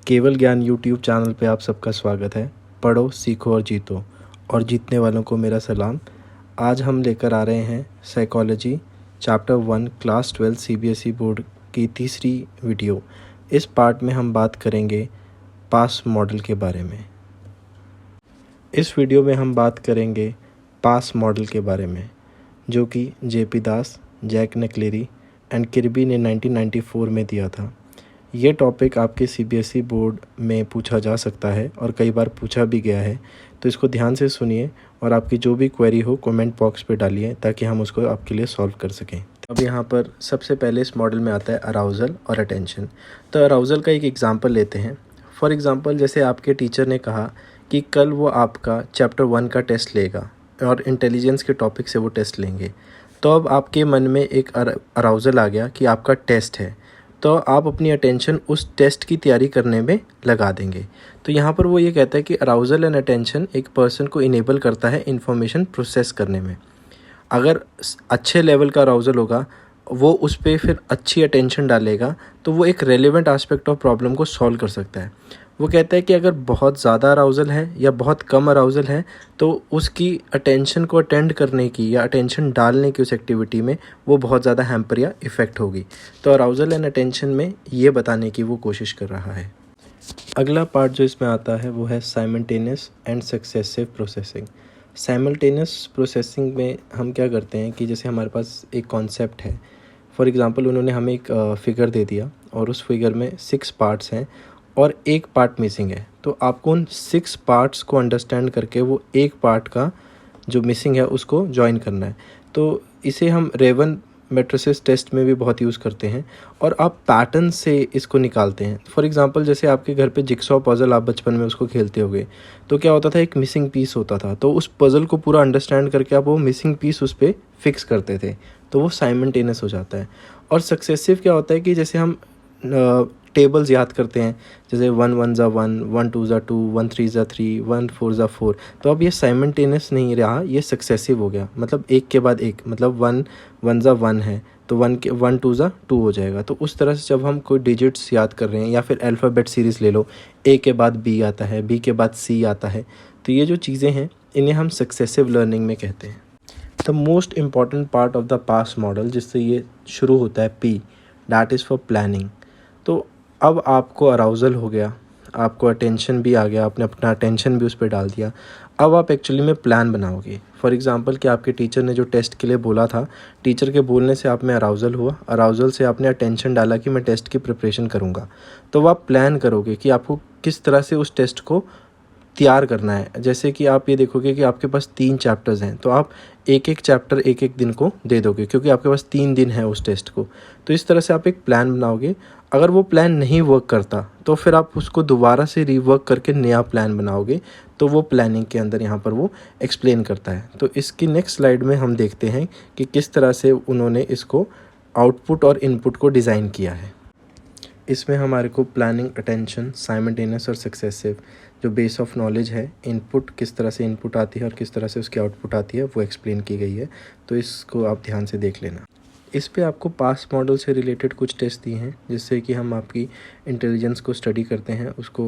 केवल ज्ञान YouTube channel पे आप सबका स्वागत है। पढ़ो, सीखो और जीतो, और जीतने वालों को मेरा सलाम। आज हम लेकर आ रहे हैं psychology chapter 1 class 12 CBSE board की तीसरी वीडियो। इस पार्ट में हम बात करेंगे पास मॉडल के बारे में। इस वीडियो में हम बात करेंगे पास मॉडल के बारे में, जो कि JP Das, Jack Naglieri and Kirby ने 1994 में दिया था। ये टॉपिक आपके सीबीएसई बोर्ड में पूछा जा सकता है और कई बार पूछा भी गया है, तो इसको ध्यान से सुनिए और आपकी जो भी क्वेरी हो कमेंट बॉक्स पे डालिए ताकि हम उसको आपके लिए सॉल्व कर सकें। अब यहाँ पर सबसे पहले इस मॉडल में आता है अराउज़ल और अटेंशन। तो अराउज़ल का एक एग्जांपल लेते हैं। फॉर एग्जांपल, जैसे आपके टीचर ने कहा कि कल वो आपका चैप्टर 1 का टेस्ट लेगा और इंटेलिजेंस के टॉपिक से वो टेस्ट लेंगे, तो अब आपके मन में एक अराउज़ल आ गया कि आपका टेस्ट है, तो आप अपनी अटेंशन उस टेस्ट की तैयारी करने में लगा देंगे। तो यहाँ पर वो ये कहता है कि अराउज़ल एंड अटेंशन एक पर्सन को इनेबल करता है इंफॉर्मेशन प्रोसेस करने में। अगर अच्छे लेवल का अराउज़ल होगा, वो उस पर फिर अच्छी अटेंशन डालेगा, तो वो एक रेलेवेंट एस्पेक्ट ऑफ प्रॉब्लम को सॉल्व कर सकता है। वो कहता है कि अगर बहुत ज़्यादा अराउज़ल है या बहुत कम अराउज़ल है, तो उसकी अटेंशन को अटेंड करने की या अटेंशन डालने की उस एक्टिविटी में वो बहुत ज़्यादा हैम्पर या इफ़ेक्ट होगी। तो अराउज़ल एंड अटेंशन में ये बताने की वो कोशिश कर रहा है। अगला पार्ट जो इसमें आता है वो है simultaneous and successive processing. Simultaneous processing में हम क्या करते हैं कि जैसे हमारे पास एक कॉन्सेप्ट है। फॉर एग्ज़ाम्पल, उन्होंने हमें एक फ़िगर दे दिया और उस फिगर में 6 पार्ट्स हैं और एक पार्ट मिसिंग है। तो आपको उन 6 पार्ट्स को अंडरस्टैंड करके वो एक पार्ट का जो मिसिंग है उसको जॉइन करना है। तो इसे हम रेवन मैट्रिसेस टेस्ट में भी बहुत यूज़ करते हैं और आप पैटर्न से इसको निकालते हैं। फॉर एग्जांपल, जैसे आपके घर पे जिक्सॉ पज़ल आप बचपन में उसको खेलते होगे, तो क्या होता था, एक मिसिंग पीस होता था, तो उस पज़ल को पूरा अंडरस्टैंड करके आप वो मिसिंग पीस उस पर फिक्स करते थे, तो वो साइमल्टेनियस हो जाता है। और सक्सेसिव क्या होता है कि जैसे हम टेबल्स याद करते हैं, जैसे 1 1 ज़ा 1, 1 2 ज़ा 2, 1 3 ज़ा 3, 1 4 ज़ा 4। तो अब ये साइमल्टेनियस नहीं रहा, ये सक्सेसिव हो गया। मतलब एक के बाद एक, मतलब 1 1 ज़ा 1 है तो 1 2 ज़ा 2 हो जाएगा। तो उस तरह से जब हम कोई डिजिट्स याद कर रहे हैं, या फिर अल्फ़ाबेट सीरीज़ ले लो, ए के बाद बी आता है, बी के बाद सी आता है, तो ये जो चीज़ें हैं इन्हें हम सक्सेसिव लर्निंग में कहते हैं। The most important part of the pass model, जिससे ये शुरू होता है, P, that is for planning. तो अब आपको अराउज़ल हो गया, आपको अटेंशन भी आ गया, आपने अपना अटेंशन भी उस पर डाल दिया। अब आप एक्चुअली में प्लान बनाओगे। फॉर एग्जांपल कि आपके टीचर ने जो टेस्ट के लिए बोला था, टीचर के बोलने से आप में अराउज़ल हुआ, अराउज़ल से आपने अटेंशन डाला कि मैं टेस्ट की प्रिपरेशन करूँगा। तो आप प्लान करोगे कि आपको किस तरह से उस टेस्ट को तैयार करना है। जैसे कि आप ये देखोगे कि आपके पास 3 चैप्टर्स हैं, तो आप एक एक चैप्टर एक एक दिन को दे दोगे, क्योंकि आपके पास 3 दिन है उस टेस्ट को। तो इस तरह से आप एक प्लान बनाओगे। अगर वो प्लान नहीं वर्क करता तो फिर आप उसको दोबारा से रीवर्क करके नया प्लान बनाओगे। तो वो प्लानिंग के अंदर यहाँ पर वो एक्सप्लेन करता है। तो इसकी नेक्स्ट स्लाइड में हम देखते हैं कि किस तरह से उन्होंने इसको आउटपुट और इनपुट को डिज़ाइन किया है। इसमें हमारे को प्लानिंग, अटेंशन, साइमल्टेनियस और सक्सेसिव जो बेस ऑफ नॉलेज है, इनपुट किस तरह से इनपुट आती है और किस तरह से उसकी आउटपुट आती है, वो एक्सप्लेन की गई है। तो इसको आप ध्यान से देख लेना। इस पे आपको पास मॉडल से रिलेटेड कुछ टेस्ट दिए हैं, जिससे कि हम आपकी इंटेलिजेंस को स्टडी करते हैं, उसको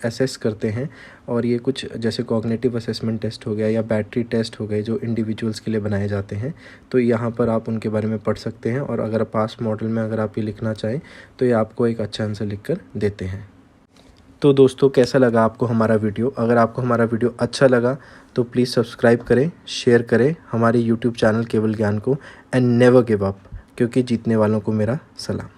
एसेस करते हैं। और ये कुछ जैसे कॉग्निटिव असेसमेंट टेस्ट हो गया या बैटरी टेस्ट हो गए, जो इंडिविजुअल्स के लिए बनाए जाते हैं। तो यहाँ पर आप उनके बारे में पढ़ सकते हैं, और अगर पास मॉडल में अगर आप ये लिखना चाहें तो ये आपको एक अच्छा आंसर लिख कर देते हैं। तो दोस्तों, कैसा लगा आपको हमारा वीडियो? अगर आपको हमारा वीडियो अच्छा लगा तो प्लीज़ सब्सक्राइब करें, शेयर करें हमारे यूट्यूब चैनल केवल ज्ञान को, एंड नेवर गिव अप, क्योंकि जीतने वालों को मेरा सलाम।